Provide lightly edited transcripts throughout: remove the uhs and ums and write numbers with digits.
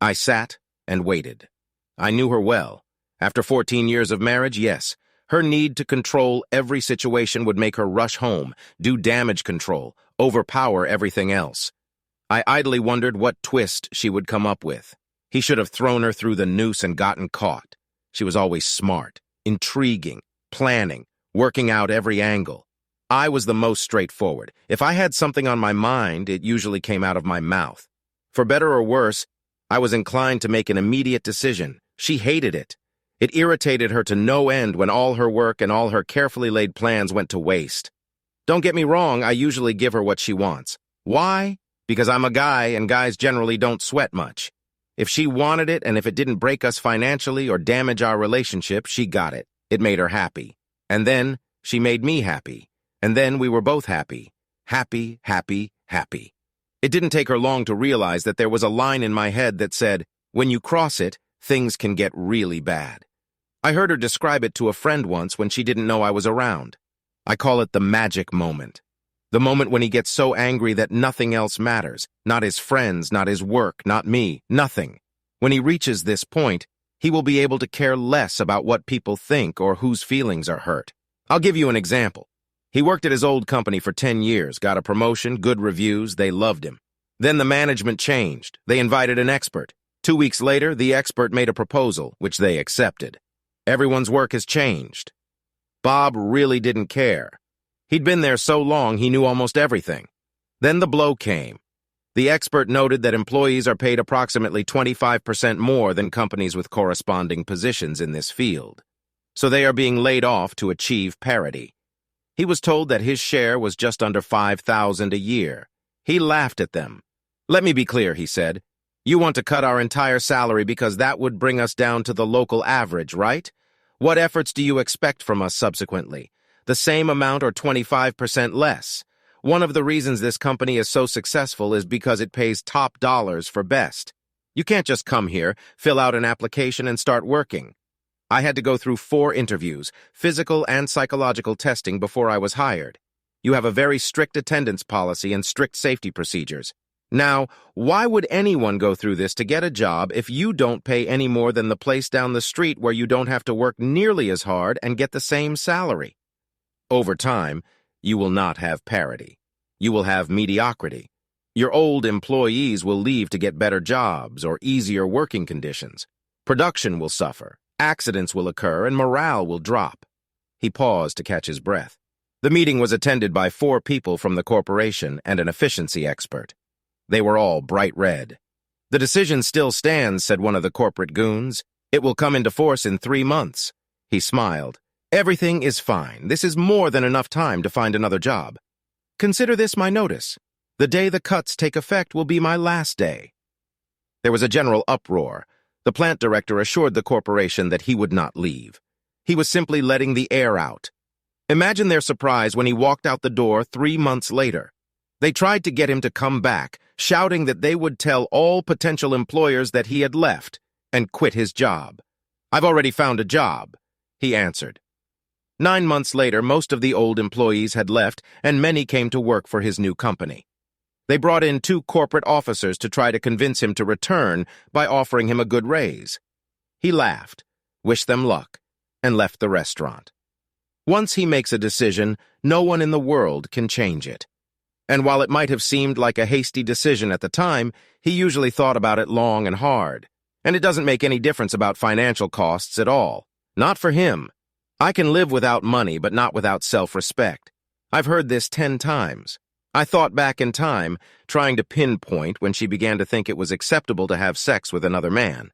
I sat and waited. I knew her well. After 14 years of marriage, yes, her need to control every situation would make her rush home, do damage control, overpower everything else. I idly wondered what twist she would come up with. He should have thrown her through the noose and gotten caught. She was always smart, intriguing, planning, working out every angle. I was the most straightforward. If I had something on my mind, it usually came out of my mouth. For better or worse, I was inclined to make an immediate decision. She hated it. It irritated her to no end when all her work and all her carefully laid plans went to waste. Don't get me wrong, I usually give her what she wants. Why? Because I'm a guy and guys generally don't sweat much. If she wanted it and if it didn't break us financially or damage our relationship, she got it. It made her happy. And then she made me happy. And then we were both happy. Happy, happy, happy. It didn't take her long to realize that there was a line in my head that said, when you cross it, things can get really bad. I heard her describe it to a friend once when she didn't know I was around. I call it the magic moment. The moment when he gets so angry that nothing else matters. Not his friends, not his work, not me, nothing. When he reaches this point, he will be able to care less about what people think or whose feelings are hurt. I'll give you an example. He worked at his old company for 10 years, got a promotion, good reviews, they loved him. Then the management changed. They invited an expert. 2 weeks later, the expert made a proposal, which they accepted. Everyone's work has changed. Bob really didn't care. He'd been there so long he knew almost everything. Then the blow came. The expert noted that employees are paid approximately 25% more than companies with corresponding positions in this field. So they are being laid off to achieve parity. He was told that his share was just under $5,000 a year. He laughed at them. Let me be clear, he said. You want to cut our entire salary because that would bring us down to the local average, right? What efforts do you expect from us subsequently? The same amount or 25% less? One of the reasons this company is so successful is because it pays top dollars for best. You can't just come here, fill out an application, and start working. I had to go through 4 interviews, physical and psychological testing before I was hired. You have a very strict attendance policy and strict safety procedures. Now, why would anyone go through this to get a job if you don't pay any more than the place down the street where you don't have to work nearly as hard and get the same salary? Over time, you will not have parity. You will have mediocrity. Your old employees will leave to get better jobs or easier working conditions. Production will suffer. Accidents will occur and morale will drop. He paused to catch his breath. The meeting was attended by 4 people from the corporation and an efficiency expert. They were all bright red. The decision still stands, said one of the corporate goons. It will come into force in 3 months. He smiled. Everything is fine. This is more than enough time to find another job. Consider this my notice. The day the cuts take effect will be my last day. There was a general uproar. The plant director assured the corporation that he would not leave. He was simply letting the air out. Imagine their surprise when he walked out the door 3 months later. They tried to get him to come back, shouting that they would tell all potential employers that he had left and quit his job. I've already found a job, he answered. 9 months later, most of the old employees had left and many came to work for his new company. They brought in 2 corporate officers to try to convince him to return by offering him a good raise. He laughed, wished them luck, and left the restaurant. Once he makes a decision, no one in the world can change it. And while it might have seemed like a hasty decision at the time, he usually thought about it long and hard. And it doesn't make any difference about financial costs at all. Not for him. I can live without money, but not without self-respect. I've heard this 10 times. I thought back in time, trying to pinpoint when she began to think it was acceptable to have sex with another man.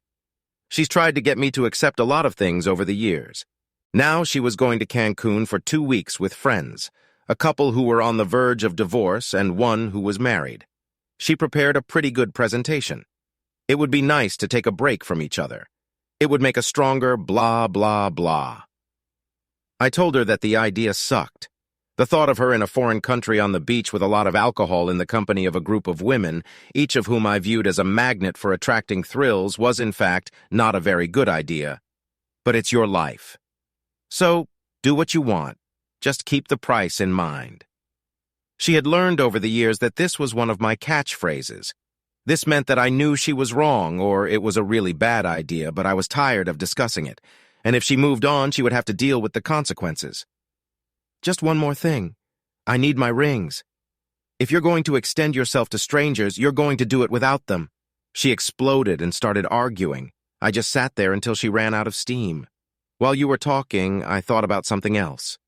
She's tried to get me to accept a lot of things over the years. Now she was going to Cancun for 2 weeks with friends, a couple who were on the verge of divorce and one who was married. She prepared a pretty good presentation. It would be nice to take a break from each other. It would make a stronger blah, blah, blah. I told her that the idea sucked. The thought of her in a foreign country on the beach with a lot of alcohol in the company of a group of women, each of whom I viewed as a magnet for attracting thrills, was in fact not a very good idea. But it's your life. So, do what you want. Just keep the price in mind. She had learned over the years that this was one of my catchphrases. This meant that I knew she was wrong, or it was a really bad idea, but I was tired of discussing it. And if she moved on, she would have to deal with the consequences. Just one more thing. I need my rings. If you're going to extend yourself to strangers, you're going to do it without them. She exploded and started arguing. I just sat there until she ran out of steam. While you were talking, I thought about something else.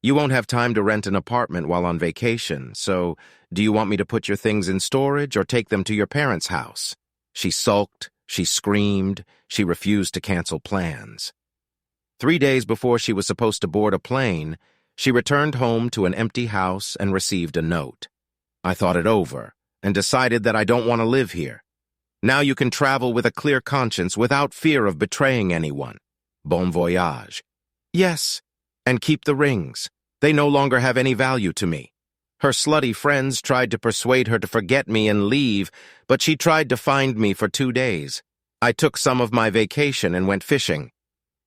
You won't have time to rent an apartment while on vacation, so do you want me to put your things in storage or take them to your parents' house? She sulked, she screamed, she refused to cancel plans. 3 days before she was supposed to board a plane, she returned home to an empty house and received a note. I thought it over and decided that I don't want to live here. Now you can travel with a clear conscience without fear of betraying anyone. Bon voyage. Yes, and keep the rings. They no longer have any value to me. Her slutty friends tried to persuade her to forget me and leave, but she tried to find me for 2 days. I took some of my vacation and went fishing.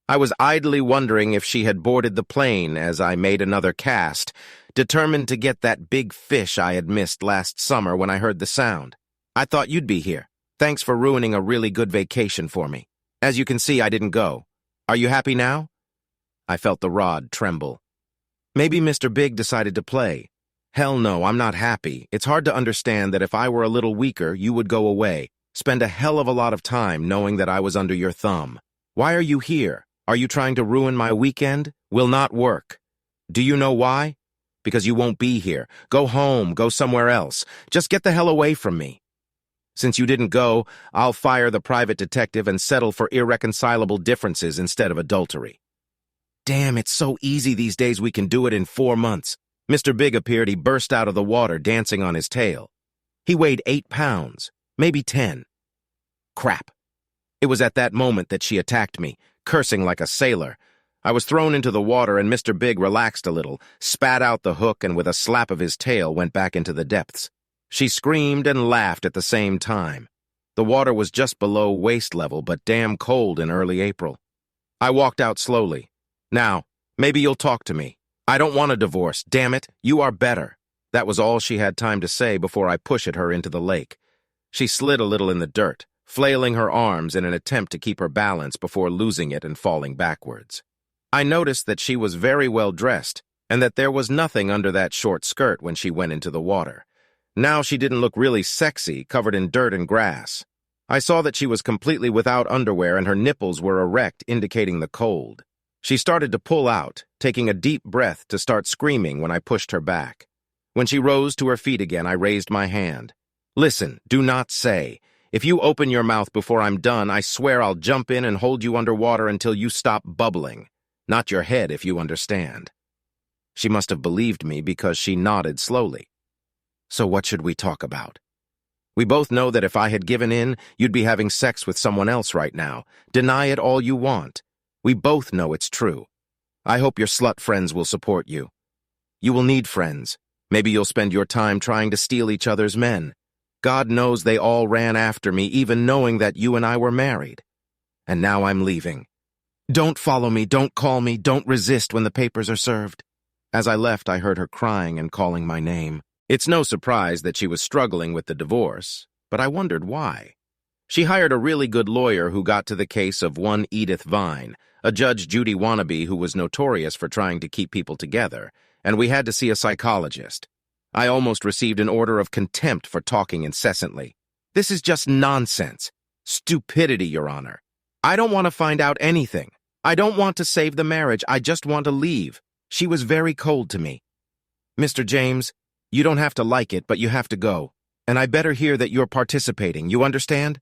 I was idly wondering if she had boarded the plane as I made another cast, determined to get that big fish I had missed last summer when I heard the sound. I thought you'd be here. Thanks for ruining a really good vacation for me. As you can see, I didn't go. Are you happy now? I felt the rod tremble. Maybe Mr. Big decided to play. Hell no, I'm not happy. It's hard to understand that if I were a little weaker, you would go away, spend a hell of a lot of time knowing that I was under your thumb. Why are you here? Are you trying to ruin my weekend? Will not work. Do you know why? Because you won't be here. Go home, go somewhere else. Just get the hell away from me. Since you didn't go, I'll fire the private detective and settle for irreconcilable differences instead of adultery. Damn, it's so easy these days we can do it in 4 months. Mr. Big appeared. He burst out of the water, dancing on his tail. He weighed 8 pounds, maybe 10. Crap. It was at that moment that she attacked me, cursing like a sailor. I was thrown into the water and Mr. Big relaxed a little, spat out the hook, and with a slap of his tail went back into the depths. She screamed and laughed at the same time. The water was just below waist level, but damn cold in early April. I walked out slowly. Now, maybe you'll talk to me. I don't want a divorce. Damn it, you are better. That was all she had time to say before I pushed her into the lake. She slid a little in the dirt, flailing her arms in an attempt to keep her balance before losing it and falling backwards. I noticed that she was very well dressed and that there was nothing under that short skirt when she went into the water. Now she didn't look really sexy, covered in dirt and grass. I saw that she was completely without underwear and her nipples were erect, indicating the cold. She started to pull out, taking a deep breath to start screaming when I pushed her back. When she rose to her feet again, I raised my hand. Listen, do not say. If you open your mouth before I'm done, I swear I'll jump in and hold you underwater until you stop bubbling. Not your head, if you understand. She must have believed me because she nodded slowly. So what should we talk about? We both know that if I had given in, you'd be having sex with someone else right now. Deny it all you want. We both know it's true. I hope your slut friends will support you. You will need friends. Maybe you'll spend your time trying to steal each other's men. God knows they all ran after me, even knowing that you and I were married. And now I'm leaving. Don't follow me, don't call me, don't resist when the papers are served. As I left, I heard her crying and calling my name. It's no surprise that she was struggling with the divorce, but I wondered why. She hired a really good lawyer who got to the case of one Edith Vine, a Judge Judy wannabe who was notorious for trying to keep people together, and we had to see a psychologist. I almost received an order of contempt for talking incessantly. This is just nonsense. Stupidity, Your Honor. I don't want to find out anything. I don't want to save the marriage. I just want to leave. She was very cold to me. Mr. James, you don't have to like it, but you have to go. And I better hear that you're participating. You understand?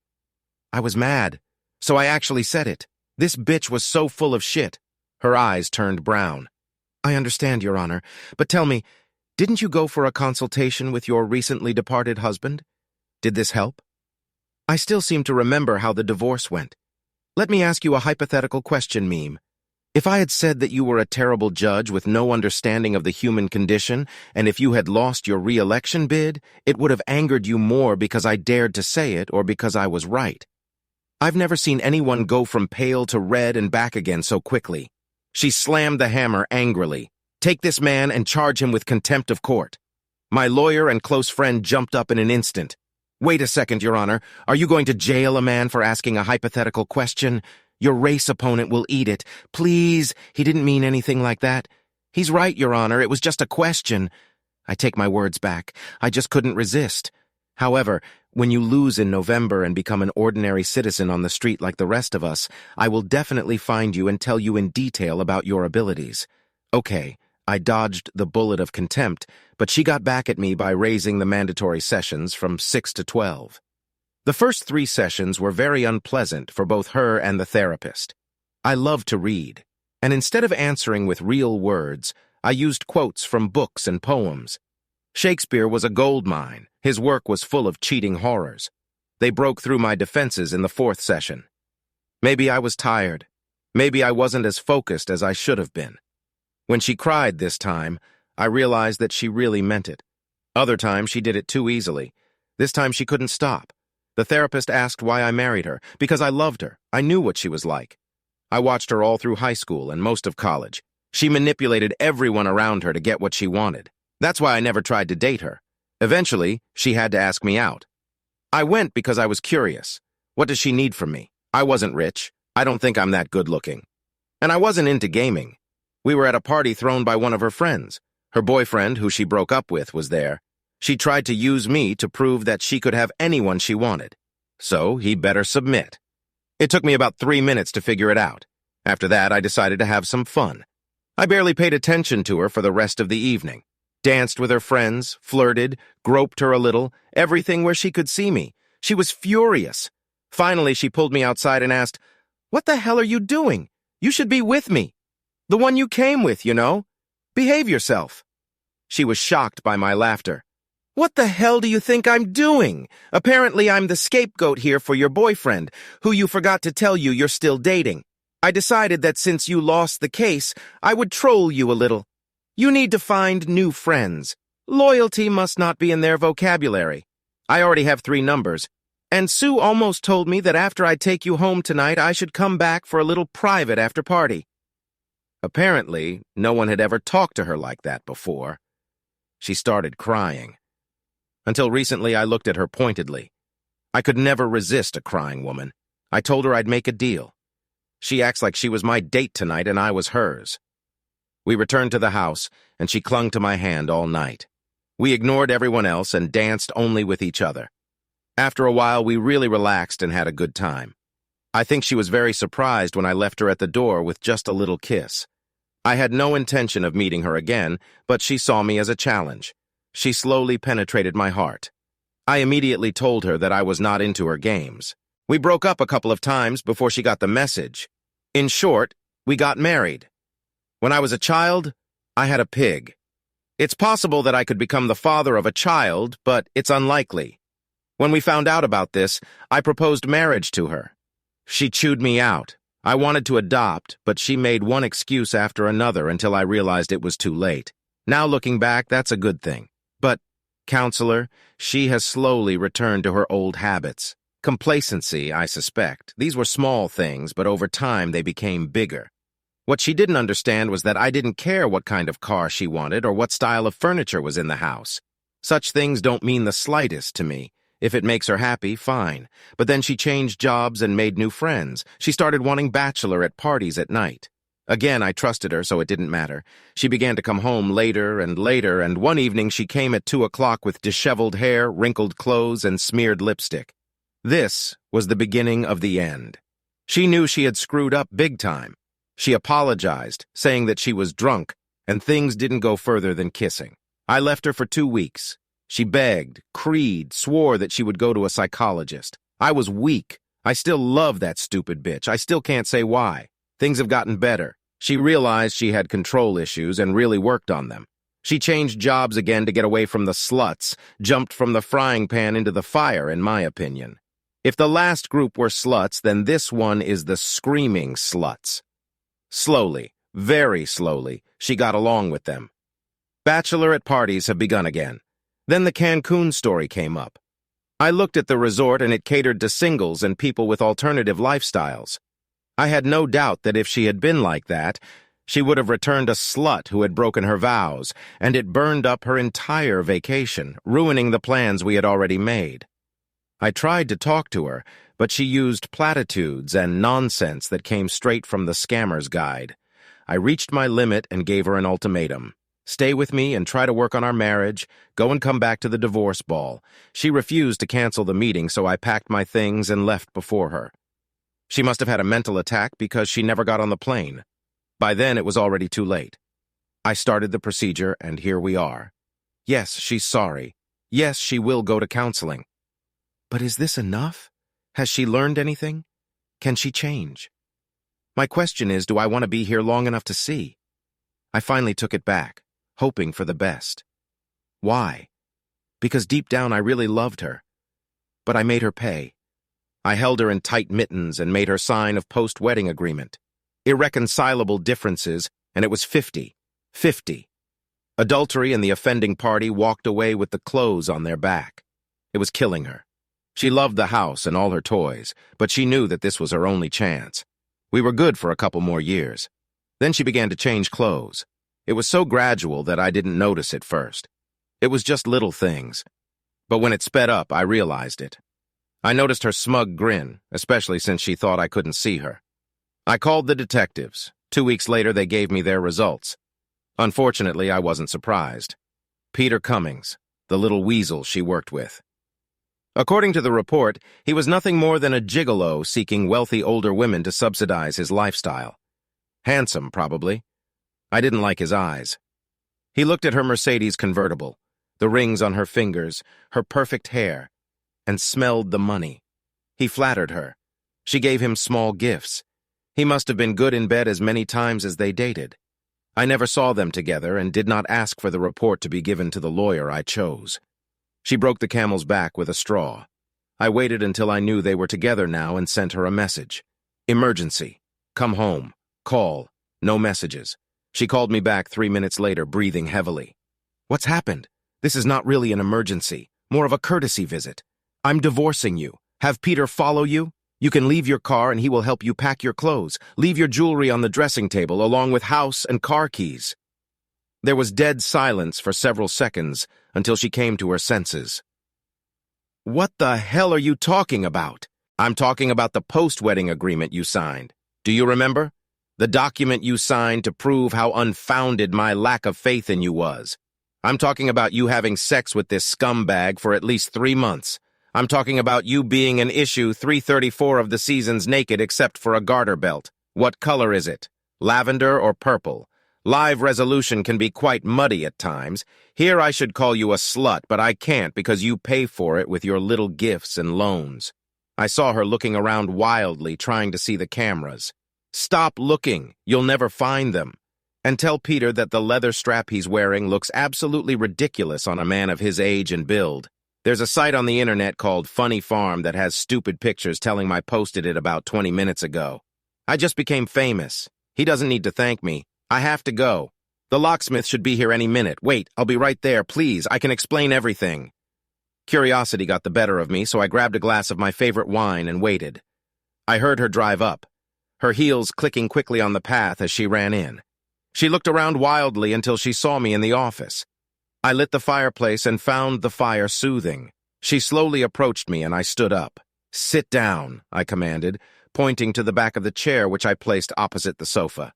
I was mad, so I actually said it. This bitch was so full of shit. Her eyes turned brown. I understand, Your Honor, but tell me, didn't you go for a consultation with your recently departed husband? Did this help? I still seem to remember how the divorce went. Let me ask you a hypothetical question, Meme. If I had said that you were a terrible judge with no understanding of the human condition, and if you had lost your re-election bid, it would have angered you more because I dared to say it or because I was right. I've never seen anyone go from pale to red and back again so quickly. She slammed the hammer angrily. Take this man and charge him with contempt of court. My lawyer and close friend jumped up in an instant. Wait a second, Your Honor. Are you going to jail a man for asking a hypothetical question? Your race opponent will eat it. Please, he didn't mean anything like that. He's right, Your Honor. It was just a question. I take my words back. I just couldn't resist. However, when you lose in November and become an ordinary citizen on the street like the rest of us, I will definitely find you and tell you in detail about your abilities. Okay, I dodged the bullet of contempt, but she got back at me by raising the mandatory sessions from 6 to 12. The first 3 sessions were very unpleasant for both her and the therapist. I love to read, and instead of answering with real words, I used quotes from books and poems. Shakespeare was a gold mine. His work was full of cheating horrors. They broke through my defenses in the 4th session. Maybe I was tired. Maybe I wasn't as focused as I should have been. When she cried this time, I realized that she really meant it. Other times she did it too easily. This time she couldn't stop. The therapist asked why I married her, because I loved her. I knew what she was like. I watched her all through high school and most of college. She manipulated everyone around her to get what she wanted. That's why I never tried to date her. Eventually, she had to ask me out. I went because I was curious. What does she need from me? I wasn't rich. I don't think I'm that good-looking. And I wasn't into gaming. We were at a party thrown by one of her friends. Her boyfriend, who she broke up with, was there. She tried to use me to prove that she could have anyone she wanted. So he better submit. It took me about 3 minutes to figure it out. After that, I decided to have some fun. I barely paid attention to her for the rest of the evening. Danced with her friends, flirted, groped her a little, everything where she could see me. She was furious. Finally, she pulled me outside and asked, "What the hell are you doing? You should be with me. The one you came with, you know. Behave yourself." She was shocked by my laughter. "What the hell do you think I'm doing? Apparently I'm the scapegoat here for your boyfriend, who you forgot to tell you you're still dating. I decided that since you lost the case, I would troll you a little. You need to find new friends. Loyalty must not be in their vocabulary. I already have 3 numbers, and Sue almost told me that after I take you home tonight, I should come back for a little private after party." Apparently, no one had ever talked to her like that before. She started crying. Until recently, I looked at her pointedly. I could never resist a crying woman. I told her I'd make a deal. She acts like she was my date tonight and I was hers. We returned to the house, and she clung to my hand all night. We ignored everyone else and danced only with each other. After a while, we really relaxed and had a good time. I think she was very surprised when I left her at the door with just a little kiss. I had no intention of meeting her again, but she saw me as a challenge. She slowly penetrated my heart. I immediately told her that I was not into her games. We broke up a couple of times before she got the message. In short, we got married. When I was a child, I had a pig. It's possible that I could become the father of a child, but it's unlikely. When we found out about this, I proposed marriage to her. She chewed me out. I wanted to adopt, but she made one excuse after another until I realized it was too late. Now looking back, that's a good thing. But, counselor, she has slowly returned to her old habits. Complacency, I suspect. These were small things, but over time they became bigger. What she didn't understand was that I didn't care what kind of car she wanted or what style of furniture was in the house. Such things don't mean the slightest to me. If it makes her happy, fine. But then she changed jobs and made new friends. She started wanting bachelorette parties at night. Again, I trusted her, so it didn't matter. She began to come home later, and one evening she came at 2 o'clock with disheveled hair, wrinkled clothes, and smeared lipstick. This was the beginning of the end. She knew she had screwed up big time. She apologized, saying that she was drunk, and things didn't go further than kissing. I left her for 2 weeks. She begged, creed, swore that she would go to a psychologist. I was weak. I still love that stupid bitch. I still can't say why. Things have gotten better. She realized she had control issues and really worked on them. She changed jobs again to get away from the sluts, jumped from the frying pan into the fire, in my opinion. If the last group were sluts, then this one is the screaming sluts. Slowly, very slowly, she got along with them. Bachelorette parties have begun again. Then the Cancun story came up. I looked at the resort and it catered to singles and people with alternative lifestyles. I had no doubt that if she had been like that, she would have returned a slut who had broken her vows, and it burned up her entire vacation, ruining the plans we had already made. I tried to talk to her, but she used platitudes and nonsense that came straight from the scammer's guide. I reached my limit and gave her an ultimatum. Stay with me and try to work on our marriage. Go and come back to the divorce ball. She refused to cancel the meeting, so I packed my things and left before her. She must have had a mental attack because she never got on the plane. By then, it was already too late. I started the procedure, and here we are. Yes, she's sorry. Yes, she will go to counseling. But is this enough? Has she learned anything? Can she change? My question is, do I want to be here long enough to see? I finally took it back, hoping for the best. Why? Because deep down I really loved her. But I made her pay. I held her in tight mittens and made her sign a post-wedding agreement. Irreconcilable differences, and it was 50-50. Adultery and the offending party walked away with the clothes on their back. It was killing her. She loved the house and all her toys, but she knew that this was her only chance. We were good for a couple more years. Then she began to change clothes. It was so gradual that I didn't notice it first. It was just little things. But when it sped up, I realized it. I noticed her smug grin, especially since she thought I couldn't see her. I called the detectives. 2 weeks later, they gave me their results. Unfortunately, I wasn't surprised. Peter Cummings, the little weasel she worked with. According to the report, he was nothing more than a gigolo seeking wealthy older women to subsidize his lifestyle. Handsome, probably. I didn't like his eyes. He looked at her Mercedes convertible, the rings on her fingers, her perfect hair, and smelled the money. He flattered her. She gave him small gifts. He must have been good in bed as many times as they dated. I never saw them together and did not ask for the report to be given to the lawyer I chose. She broke the camel's back with a straw. I waited until I knew they were together now and sent her a message. Emergency. Come home. Call. No messages. She called me back 3 minutes later, breathing heavily. What's happened? This is not really an emergency, more of a courtesy visit. I'm divorcing you. Have Peter follow you? You can leave your car and he will help you pack your clothes. Leave your jewelry on the dressing table along with house and car keys. There was dead silence for several seconds until she came to her senses. What the hell are you talking about? I'm talking about the post-wedding agreement you signed. Do you remember? The document you signed to prove how unfounded my lack of faith in you was. I'm talking about you having sex with this scumbag for at least 3 months. I'm talking about you being in issue 334 of the seasons naked except for a garter belt. What color is it? Lavender or purple? Live resolution can be quite muddy at times. Here I should call you a slut, but I can't because you pay for it with your little gifts and loans. I saw her looking around wildly, trying to see the cameras. Stop looking. You'll never find them. And tell Peter that the leather strap he's wearing looks absolutely ridiculous on a man of his age and build. There's a site on the internet called Funny Farm that has stupid pictures telling I posted it about 20 minutes ago. I just became famous. He doesn't need to thank me. I have to go. The locksmith should be here any minute. Wait, I'll be right there, please. I can explain everything. Curiosity got the better of me, so I grabbed a glass of my favorite wine and waited. I heard her drive up, her heels clicking quickly on the path as she ran in. She looked around wildly until she saw me in the office. I lit the fireplace and found the fire soothing. She slowly approached me and I stood up. Sit down, I commanded, pointing to the back of the chair which I placed opposite the sofa.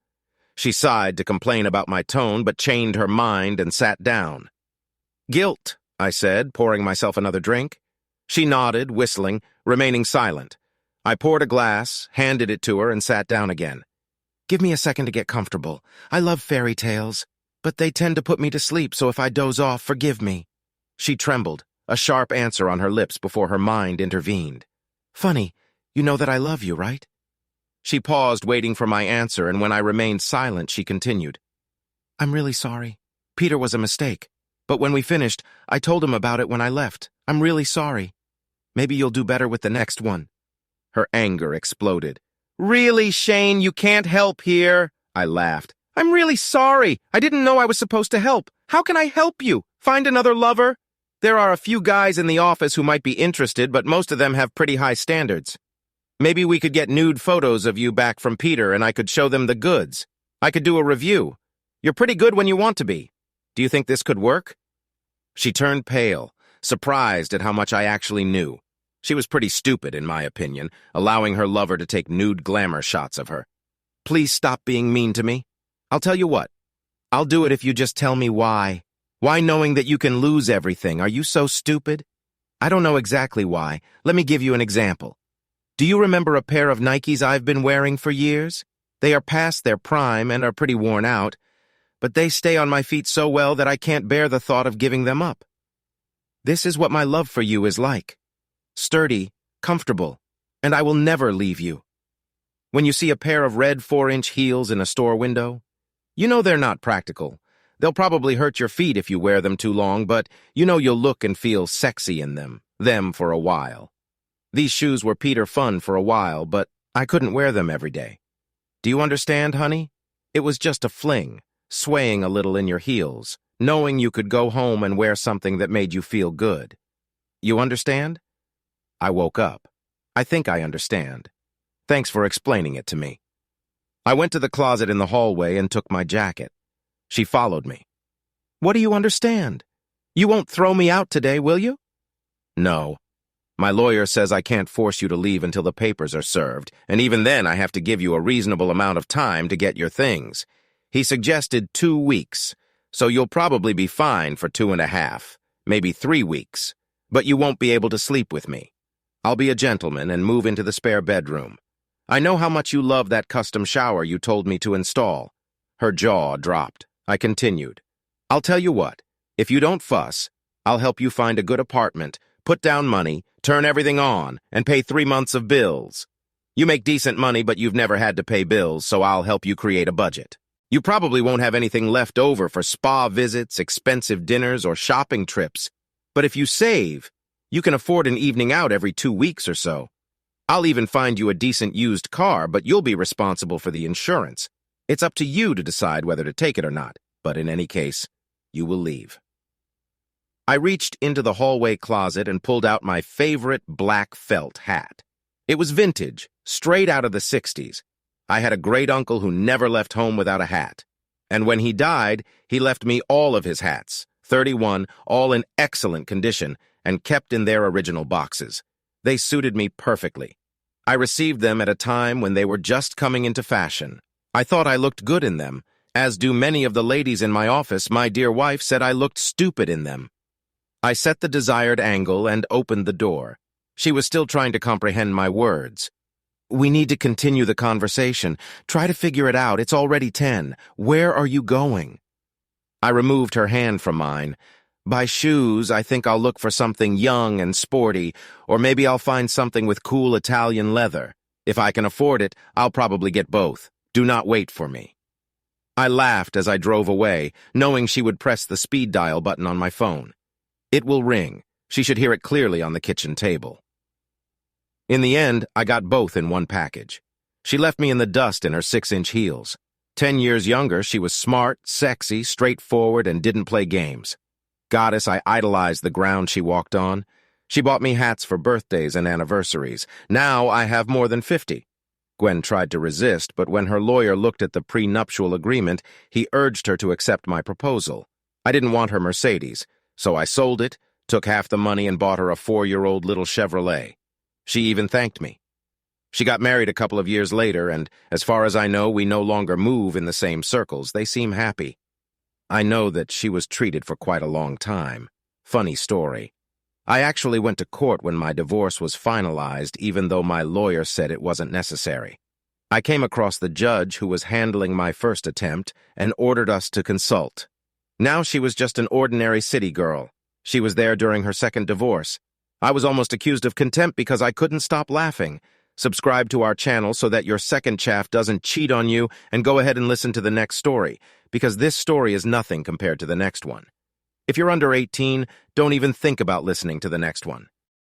She sighed to complain about my tone, but chained her mind and sat down. Guilt, I said, pouring myself another drink. She nodded, whistling, remaining silent. I poured a glass, handed it to her, and sat down again. Give me a second to get comfortable. I love fairy tales, but they tend to put me to sleep, so if I doze off, forgive me. She trembled, a sharp answer on her lips before her mind intervened. Funny, you know that I love you, right? She paused, waiting for my answer, and when I remained silent, she continued. I'm really sorry. Peter was a mistake. But when we finished, I told him about it when I left. I'm really sorry. Maybe you'll do better with the next one. Her anger exploded. Really, Shane, you can't help here? I laughed. I'm really sorry. I didn't know I was supposed to help. How can I help you? Find another lover? There are a few guys in the office who might be interested, but most of them have pretty high standards. Maybe we could get nude photos of you back from Peter and I could show them the goods. I could do a review. You're pretty good when you want to be. Do you think this could work? She turned pale, surprised at how much I actually knew. She was pretty stupid, in my opinion, allowing her lover to take nude glamour shots of her. Please stop being mean to me. I'll tell you what. I'll do it if you just tell me why. Why, knowing that you can lose everything? Are you so stupid? I don't know exactly why. Let me give you an example. Do you remember a pair of Nikes I've been wearing for years? They are past their prime and are pretty worn out, but they stay on my feet so well that I can't bear the thought of giving them up. This is what my love for you is like. Sturdy, comfortable, and I will never leave you. When you see a pair of red 4-inch heels in a store window, you know they're not practical. They'll probably hurt your feet if you wear them too long, but you know you'll look and feel sexy in them for a while. These shoes were Peter fun for a while, but I couldn't wear them every day. Do you understand, honey? It was just a fling, swaying a little in your heels, knowing you could go home and wear something that made you feel good. You understand? I woke up. I think I understand. Thanks for explaining it to me. I went to the closet in the hallway and took my jacket. She followed me. What do you understand? You won't throw me out today, will you? No. My lawyer says I can't force you to leave until the papers are served, and even then I have to give you a reasonable amount of time to get your things. He suggested 2 weeks, so you'll probably be fine for 2.5, maybe 3 weeks, but you won't be able to sleep with me. I'll be a gentleman and move into the spare bedroom. I know how much you love that custom shower you told me to install. Her jaw dropped. I continued. I'll tell you what, if you don't fuss, I'll help you find a good apartment, put down money, turn everything on, and pay 3 months of bills. You make decent money, but you've never had to pay bills, so I'll help you create a budget. You probably won't have anything left over for spa visits, expensive dinners, or shopping trips. But if you save, you can afford an evening out every 2 weeks or so. I'll even find you a decent used car, but you'll be responsible for the insurance. It's up to you to decide whether to take it or not, but in any case, you will leave. I reached into the hallway closet and pulled out my favorite black felt hat. It was vintage, straight out of the 60s. I had a great uncle who never left home without a hat. And when he died, he left me all of his hats, 31, all in excellent condition, and kept in their original boxes. They suited me perfectly. I received them at a time when they were just coming into fashion. I thought I looked good in them. As do many of the ladies in my office, my dear wife said I looked stupid in them. I set the desired angle and opened the door. She was still trying to comprehend my words. We need to continue the conversation. Try to figure it out. It's already 10. Where are you going? I removed her hand from mine. By shoes, I think I'll look for something young and sporty, or maybe I'll find something with cool Italian leather. If I can afford it, I'll probably get both. Do not wait for me. I laughed as I drove away, knowing she would press the speed dial button on my phone. It will ring. She should hear it clearly on the kitchen table. In the end, I got both in one package. She left me in the dust in her 6-inch heels. 10 years younger, she was smart, sexy, straightforward, and didn't play games. Goddess, I idolized the ground she walked on. She bought me hats for birthdays and anniversaries. Now I have more than 50. Gwen tried to resist, but when her lawyer looked at the prenuptial agreement, he urged her to accept my proposal. I didn't want her Mercedes, so I sold it, took half the money, and bought her a 4-year-old little Chevrolet. She even thanked me. She got married a couple of years later, and as far as I know, we no longer move in the same circles. They seem happy. I know that she was treated for quite a long time. Funny story. I actually went to court when my divorce was finalized, even though my lawyer said it wasn't necessary. I came across the judge who was handling my first attempt and ordered us to consult. Now she was just an ordinary city girl. She was there during her second divorce. I was almost accused of contempt because I couldn't stop laughing. Subscribe to our channel so that your second chaff doesn't cheat on you, and go ahead and listen to the next story, because this story is nothing compared to the next one. If you're under 18, don't even think about listening to the next one.